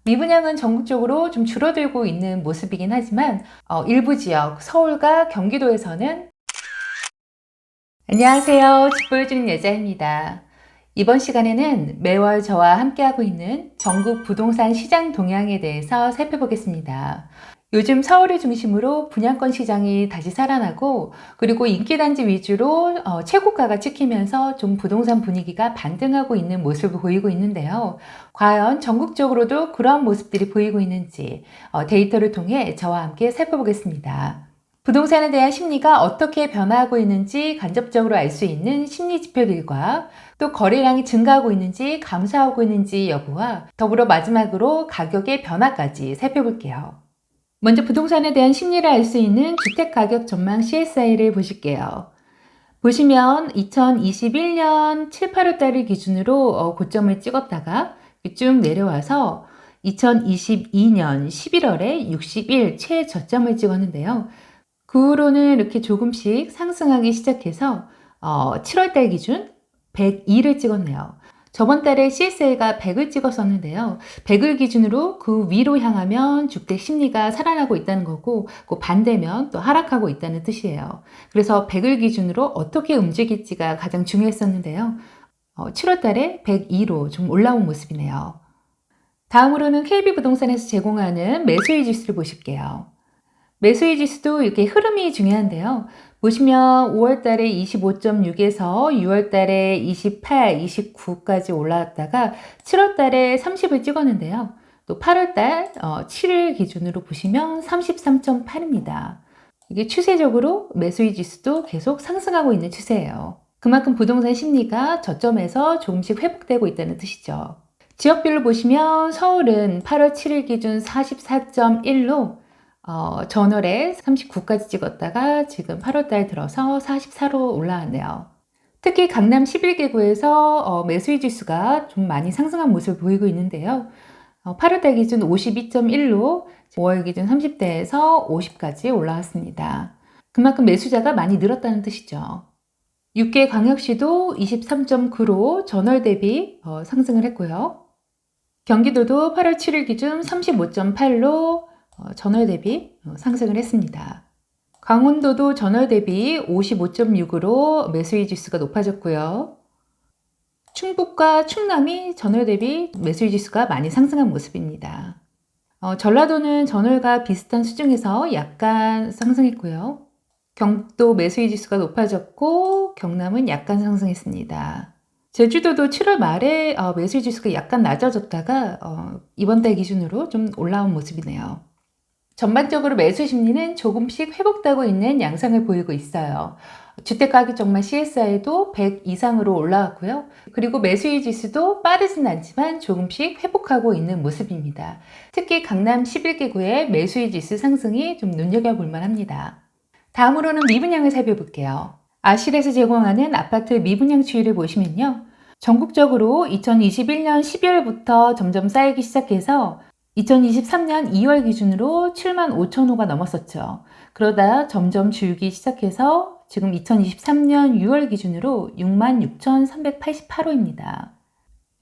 미분양은 전국적으로 좀 줄어들고 있는 모습이긴 하지만 일부 지역, 서울과 경기도에서는 안녕하세요. 집 보여주는 여자입니다. 이번 시간에는 매월 저와 함께하고 있는 전국 부동산 시장 동향에 대해서 살펴보겠습니다. 요즘 서울을 중심으로 분양권 시장이 다시 살아나고 그리고 인기단지 위주로 최고가가 찍히면서 좀 부동산 분위기가 반등하고 있는 모습을 보이고 있는데요. 과연 전국적으로도 그러한 모습들이 보이고 있는지 데이터를 통해 저와 함께 살펴보겠습니다. 부동산에 대한 심리가 어떻게 변화하고 있는지 간접적으로 알 수 있는 심리 지표들과 또 거래량이 증가하고 있는지 감소하고 있는지 여부와 더불어 마지막으로 가격의 변화까지 살펴볼게요. 먼저 부동산에 대한 심리를 알 수 있는 주택가격 전망 CSI를 보실게요. 보시면 2021년 7, 8월 달을 기준으로 고점을 찍었다가 쭉 내려와서 2022년 11월에 60일 최저점을 찍었는데요. 그 후로는 이렇게 조금씩 상승하기 시작해서 7월 달 기준 102를 찍었네요. 저번 달에 CSI가 100을 찍었었는데요. 100을 기준으로 그 위로 향하면 주택 심리가 살아나고 있다는 거고 그 반대면 또 하락하고 있다는 뜻이에요. 그래서 100을 기준으로 어떻게 움직일지가 가장 중요했었는데요. 7월 달에 102로 좀 올라온 모습이네요. 다음으로는 KB부동산에서 제공하는 매수의 지수를 보실게요. 매수의 지수도 이렇게 흐름이 중요한데요. 보시면 5월 달에 25.6에서 6월 달에 28, 29까지 올라왔다가 7월 달에 30을 찍었는데요. 또 8월 달 7일 기준으로 보시면 33.8입니다. 이게 추세적으로 매수의 지수도 계속 상승하고 있는 추세예요. 그만큼 부동산 심리가 저점에서 조금씩 회복되고 있다는 뜻이죠. 지역별로 보시면 서울은 8월 7일 기준 44.1로 전월에 39까지 찍었다가 지금 8월 달 들어서 44로 올라왔네요. 특히 강남 11개구에서 매수의 지수가 좀 많이 상승한 모습을 보이고 있는데요. 8월 달 기준 52.1로 5월 기준 30대에서 50까지 올라왔습니다. 그만큼 매수자가 많이 늘었다는 뜻이죠. 6개 광역시도 23.9로 전월 대비 상승을 했고요. 경기도도 8월 7일 기준 35.8로 전월 대비 상승을 했습니다. 강원도도 전월 대비 55.6으로 매수의 지수가 높아졌고요. 충북과 충남이 전월 대비 매수의 지수가 많이 상승한 모습입니다. 전라도는 전월과 비슷한 수준에서 약간 상승했고요. 경북도 매수의 지수가 높아졌고 경남은 약간 상승했습니다. 제주도도 7월 말에 매수의 지수가 약간 낮아졌다가 이번 달 기준으로 좀 올라온 모습이네요. 전반적으로 매수 심리는 조금씩 회복되고 있는 양상을 보이고 있어요. 주택가격 전망 CSI도 100 이상으로 올라왔고요. 그리고 매수의 지수도 빠르진 않지만 조금씩 회복하고 있는 모습입니다. 특히 강남 11개구의 매수의 지수 상승이 좀 눈여겨볼 만합니다. 다음으로는 미분양을 살펴볼게요. 아실에서 제공하는 아파트 미분양 추이를 보시면요. 전국적으로 2021년 12월부터 점점 쌓이기 시작해서 2023년 2월 기준으로 7만 5천 호가 넘었었죠. 그러다 점점 줄기 시작해서 지금 2023년 6월 기준으로 6만 6,388호입니다.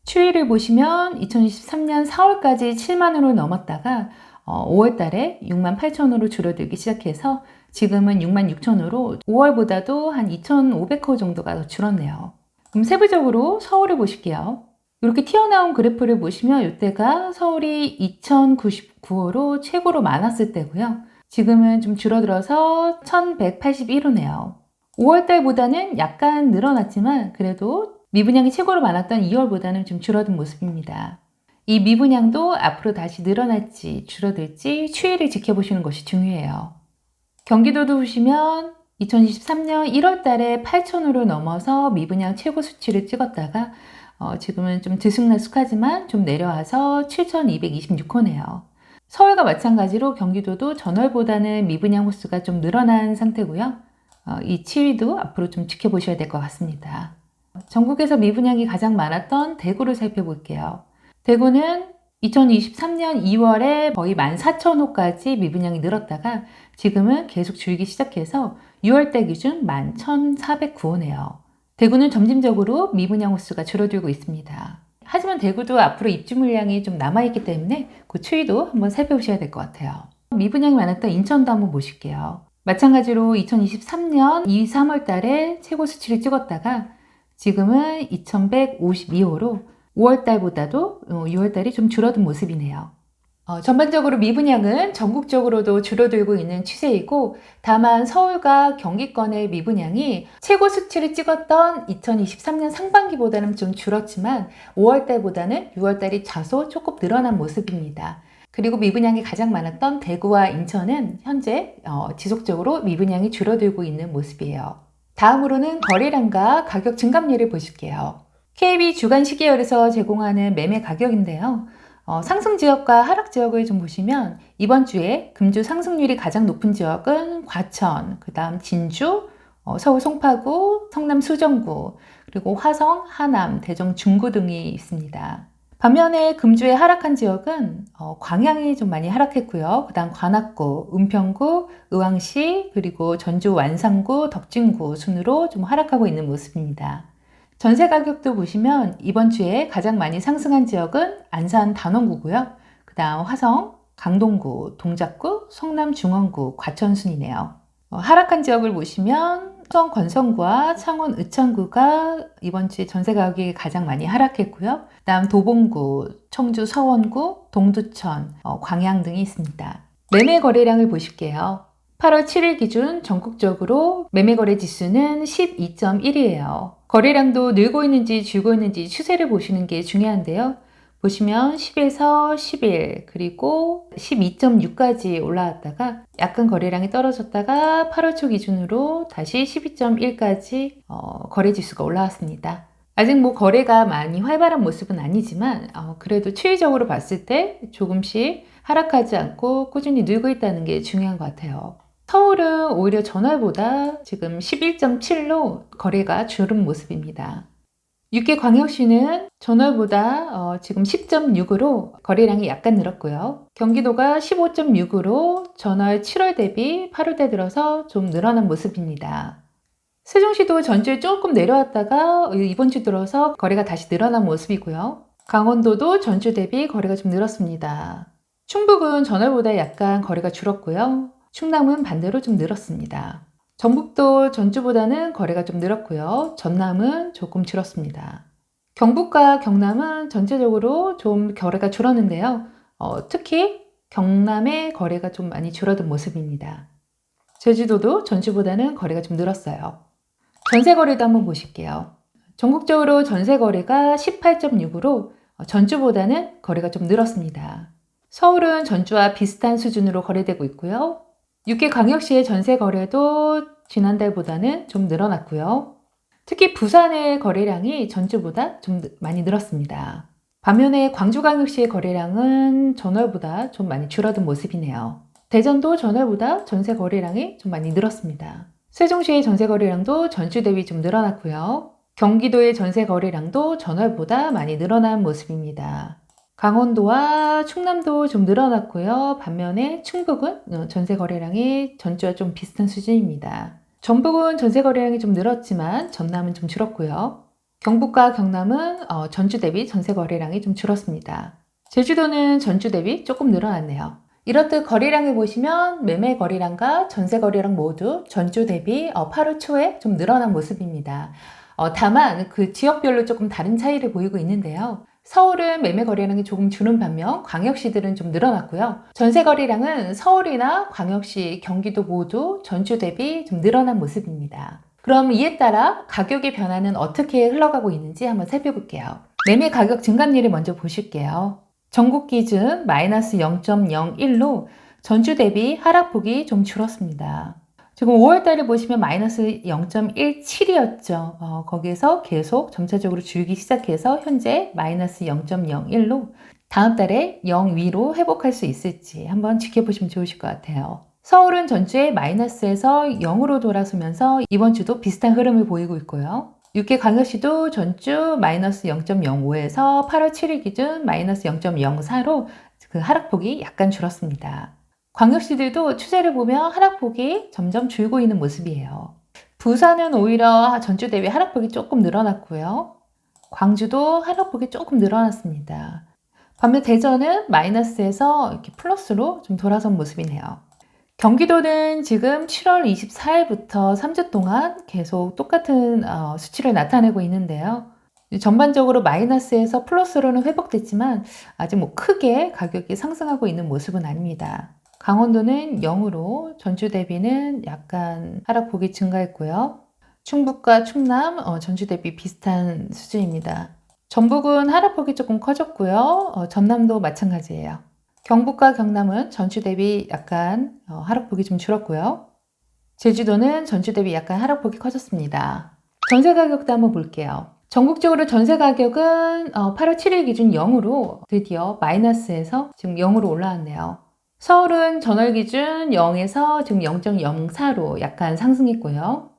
추이를 보시면 2023년 4월까지 7만 호를 넘었다가 5월 달에 6만 8천 호로 줄어들기 시작해서 지금은 6만 6천 호로 5월보다도 한 2,500호 정도가 더 줄었네요. 그럼 세부적으로 서울을 보실게요. 이렇게 튀어나온 그래프를 보시면 이때가 서울이 2,099호로 최고로 많았을 때고요. 지금은 좀 줄어들어서 1,181호네요. 5월 달보다는 약간 늘어났지만 그래도 미분양이 최고로 많았던 2월보다는 좀 줄어든 모습입니다. 이 미분양도 앞으로 다시 늘어날지 줄어들지 추이를 지켜보시는 것이 중요해요. 경기도도 보시면 2023년 1월 달에 8,000호를 넘어서 미분양 최고 수치를 찍었다가 지금은 좀 들쑥날쑥하지만 좀 내려와서 7,226호네요. 서울과 마찬가지로 경기도도 전월보다는 미분양 호수가 좀 늘어난 상태고요. 이 추이도 앞으로 좀 지켜보셔야 될 것 같습니다. 전국에서 미분양이 가장 많았던 대구를 살펴볼게요. 대구는 2023년 2월에 거의 14,000호까지 미분양이 늘었다가 지금은 계속 줄기 시작해서 6월달 기준 11,409호네요. 대구는 점진적으로 미분양 호수가 줄어들고 있습니다. 하지만 대구도 앞으로 입주 물량이 좀 남아있기 때문에 그 추이도 한번 살펴보셔야 될 것 같아요. 미분양이 많았던 인천도 한번 보실게요. 마찬가지로 2023년 2, 3월 달에 최고 수치를 찍었다가 지금은 2152호로 5월 달보다도 6월 달이 좀 줄어든 모습이네요. 전반적으로 미분양은 전국적으로도 줄어들고 있는 추세이고, 다만 서울과 경기권의 미분양이 최고 수치를 찍었던 2023년 상반기보다는 좀 줄었지만 5월 달보다는 6월 달이 다소 조금 늘어난 모습입니다. 그리고 미분양이 가장 많았던 대구와 인천은 현재 지속적으로 미분양이 줄어들고 있는 모습이에요. 다음으로는 거래량과 가격 증감률을 보실게요. KB 주간 시계열에서 제공하는 매매 가격인데요. 상승 지역과 하락 지역을 좀 보시면 이번 주에 금주 상승률이 가장 높은 지역은 과천, 그 다음 진주, 서울 송파구, 성남 수정구, 그리고 화성, 하남, 대전 중구 등이 있습니다. 반면에 금주에 하락한 지역은 광양이 좀 많이 하락했고요. 그 다음 관악구, 은평구, 의왕시, 그리고 전주 완산구, 덕진구 순으로 좀 하락하고 있는 모습입니다. 전세 가격도 보시면 이번 주에 가장 많이 상승한 지역은 안산 단원구고요. 그 다음 화성, 강동구, 동작구, 성남 중원구, 과천 순이네요. 하락한 지역을 보시면 수원 권성구와 창원 의창구가 이번 주에 전세 가격이 가장 많이 하락했고요. 그 다음 도봉구, 청주 서원구, 동두천, 광양 등이 있습니다. 매매 거래량을 보실게요. 8월 7일 기준 전국적으로 매매 거래 지수는 12.1이에요. 거래량도 늘고 있는지 줄고 있는지 추세를 보시는 게 중요한데요. 보시면 10에서 11 그리고 12.6까지 올라왔다가 약간 거래량이 떨어졌다가 8월 초 기준으로 다시 12.1까지 거래 지수가 올라왔습니다. 아직 뭐 거래가 많이 활발한 모습은 아니지만 그래도 추이적으로 봤을 때 조금씩 하락하지 않고 꾸준히 늘고 있다는 게 중요한 것 같아요. 서울은 오히려 전월보다 지금 11.7로 거래가 줄은 모습입니다. 6개 광역시는 전월보다 지금 10.6으로 거래량이 약간 늘었고요. 경기도가 15.6으로 전월 7월 대비 8월 달 들어서 좀 늘어난 모습입니다. 세종시도 전주에 조금 내려왔다가 이번 주 들어서 거래가 다시 늘어난 모습이고요. 강원도도 전주 대비 거래가 좀 늘었습니다. 충북은 전월보다 약간 거래가 줄었고요. 충남은 반대로 좀 늘었습니다. 전북도 전주보다는 거래가 좀 늘었고요. 전남은 조금 줄었습니다. 경북과 경남은 전체적으로 좀 거래가 줄었는데요. 특히 경남의 거래가 좀 많이 줄어든 모습입니다. 제주도도 전주보다는 거래가 좀 늘었어요. 전세 거래도 한번 보실게요. 전국적으로 전세 거래가 18.6으로 전주보다는 거래가 좀 늘었습니다. 서울은 전주와 비슷한 수준으로 거래되고 있고요. 6개 광역시의 전세 거래도 지난달보다는 좀 늘어났고요. 특히 부산의 거래량이 전주보다 좀 많이 늘었습니다. 반면에 광주광역시의 거래량은 전월보다 좀 많이 줄어든 모습이네요. 대전도 전월보다 전세 거래량이 좀 많이 늘었습니다. 세종시의 전세 거래량도 전주 대비 좀 늘어났고요. 경기도의 전세 거래량도 전월보다 많이 늘어난 모습입니다. 강원도와 충남도 좀 늘어났고요. 반면에 충북은 전세 거래량이 전주와 좀 비슷한 수준입니다. 전북은 전세 거래량이 좀 늘었지만 전남은 좀 줄었고요. 경북과 경남은 전주 대비 전세 거래량이 좀 줄었습니다. 제주도는 전주 대비 조금 늘어났네요. 이렇듯 거래량을 보시면 매매 거래량과 전세 거래량 모두 전주 대비 8월 초에 좀 늘어난 모습입니다. 다만 그 지역별로 조금 다른 차이를 보이고 있는데요. 서울은 매매 거래량이 조금 주는 반면 광역시들은 좀 늘어났고요. 전세 거래량은 서울이나 광역시, 경기도 모두 전주 대비 좀 늘어난 모습입니다. 그럼 이에 따라 가격의 변화는 어떻게 흘러가고 있는지 한번 살펴볼게요. 매매 가격 증감률을 먼저 보실게요. 전국 기준 마이너스 0.01로 전주 대비 하락폭이 좀 줄었습니다. 지금 5월달을 보시면 마이너스 0.17이었죠. 거기에서 계속 점차적으로 줄기 시작해서 현재 마이너스 0.01로 다음 달에 0 위로 회복할 수 있을지 한번 지켜보시면 좋으실 것 같아요. 서울은 전주에 마이너스에서 0으로 돌아서면서 이번 주도 비슷한 흐름을 보이고 있고요. 6개 광역시도 전주 마이너스 0.05에서 8월 7일 기준 마이너스 0.04로 그 하락폭이 약간 줄었습니다. 광역시들도 추세를 보면 하락폭이 점점 줄고 있는 모습이에요. 부산은 오히려 전주 대비 하락폭이 조금 늘어났고요. 광주도 하락폭이 조금 늘어났습니다. 반면 대전은 마이너스에서 이렇게 플러스로 좀 돌아선 모습이네요. 경기도는 지금 7월 24일부터 3주 동안 계속 똑같은 수치를 나타내고 있는데요. 전반적으로 마이너스에서 플러스로는 회복됐지만 아직 뭐 크게 가격이 상승하고 있는 모습은 아닙니다. 강원도는 0으로 전주 대비는 약간 하락폭이 증가했고요. 충북과 충남 전주 대비 비슷한 수준입니다. 전북은 하락폭이 조금 커졌고요. 전남도 마찬가지예요. 경북과 경남은 전주 대비 약간 하락폭이 좀 줄었고요. 제주도는 전주 대비 약간 하락폭이 커졌습니다. 전세 가격도 한번 볼게요. 전국적으로 전세 가격은 8월 7일 기준 0으로 드디어 마이너스에서 지금 0으로 올라왔네요. 서울은 전월 기준 0에서 지금 0.04로 약간 상승했고요.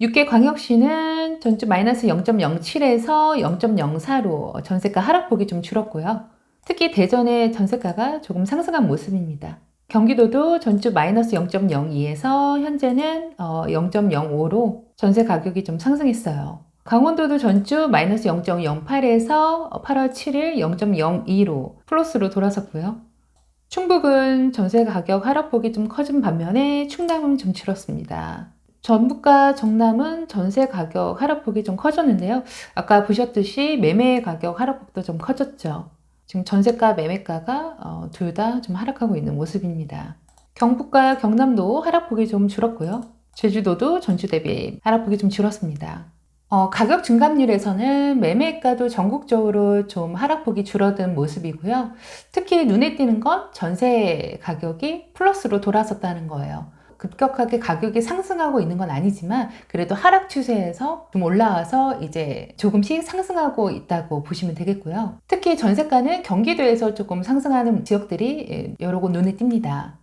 6개 광역시는 전주 마이너스 0.07에서 0.04로 전세가 하락폭이 좀 줄었고요. 특히 대전의 전세가가 조금 상승한 모습입니다. 경기도도 전주 마이너스 0.02에서 현재는 0.05로 전세 가격이 좀 상승했어요. 강원도도 전주 마이너스 0.08에서 8월 7일 0.02로 플러스로 돌아섰고요. 충북은 전세 가격 하락폭이 좀 커진 반면에 충남은 좀 줄었습니다. 전북과 정남은 전세 가격 하락폭이 좀 커졌는데요. 아까 보셨듯이 매매 가격 하락폭도 좀 커졌죠. 지금 전세가, 매매가가 둘 다 좀 하락하고 있는 모습입니다. 경북과 경남도 하락폭이 좀 줄었고요. 제주도도 전주 대비 하락폭이 좀 줄었습니다. 가격 증감률에서는 매매가도 전국적으로 좀 하락폭이 줄어든 모습이고요. 특히 눈에 띄는 건 전세 가격이 플러스로 돌아섰다는 거예요. 급격하게 가격이 상승하고 있는 건 아니지만 그래도 하락 추세에서 좀 올라와서 이제 조금씩 상승하고 있다고 보시면 되겠고요. 특히 전세가는 경기도에서 조금 상승하는 지역들이 여러 곳 눈에 띕니다.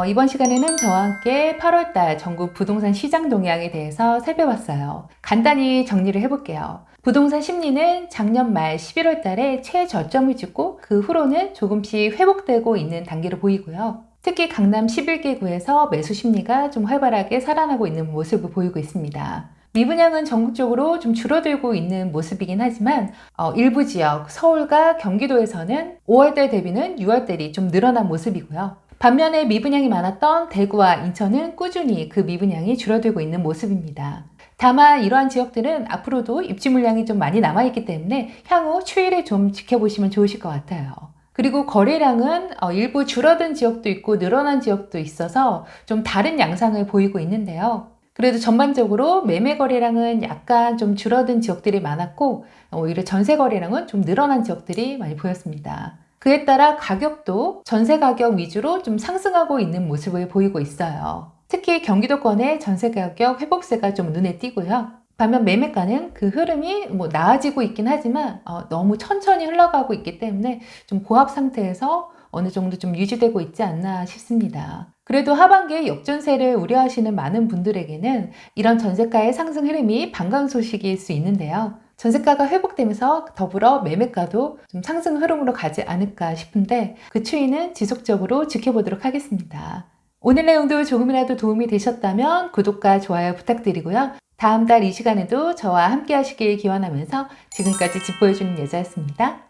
이번 시간에는 저와 함께 8월달 전국 부동산 시장 동향에 대해서 살펴봤어요. 간단히 정리를 해볼게요. 부동산 심리는 작년 말 11월 달에 최저점을 찍고 그 후로는 조금씩 회복되고 있는 단계로 보이고요. 특히 강남 11개 구에서 매수 심리가 좀 활발하게 살아나고 있는 모습을 보이고 있습니다. 미분양은 전국적으로 좀 줄어들고 있는 모습이긴 하지만 일부 지역, 서울과 경기도에서는 5월달 대비는 6월달이 좀 늘어난 모습이고요. 반면에 미분양이 많았던 대구와 인천은 꾸준히 그 미분양이 줄어들고 있는 모습입니다. 다만 이러한 지역들은 앞으로도 입주 물량이 좀 많이 남아있기 때문에 향후 추이를 좀 지켜보시면 좋으실 것 같아요. 그리고 거래량은 일부 줄어든 지역도 있고 늘어난 지역도 있어서 좀 다른 양상을 보이고 있는데요. 그래도 전반적으로 매매 거래량은 약간 좀 줄어든 지역들이 많았고 오히려 전세 거래량은 좀 늘어난 지역들이 많이 보였습니다. 그에 따라 가격도 전세 가격 위주로 좀 상승하고 있는 모습을 보이고 있어요. 특히 경기도권의 전세 가격 회복세가 좀 눈에 띄고요. 반면 매매가는 그 흐름이 나아지고 있긴 하지만 너무 천천히 흘러가고 있기 때문에 좀 고압 상태에서 어느 정도 좀 유지되고 있지 않나 싶습니다. 그래도 하반기에 역전세를 우려하시는 많은 분들에게는 이런 전세가의 상승 흐름이 반가운 소식일 수 있는데요. 전세가가 회복되면서 더불어 매매가도 좀 상승 흐름으로 가지 않을까 싶은데 그 추이는 지속적으로 지켜보도록 하겠습니다. 오늘 내용도 조금이라도 도움이 되셨다면 구독과 좋아요 부탁드리고요. 다음 달 이 시간에도 저와 함께 하시길 기원하면서 지금까지 집 보여주는 여자였습니다.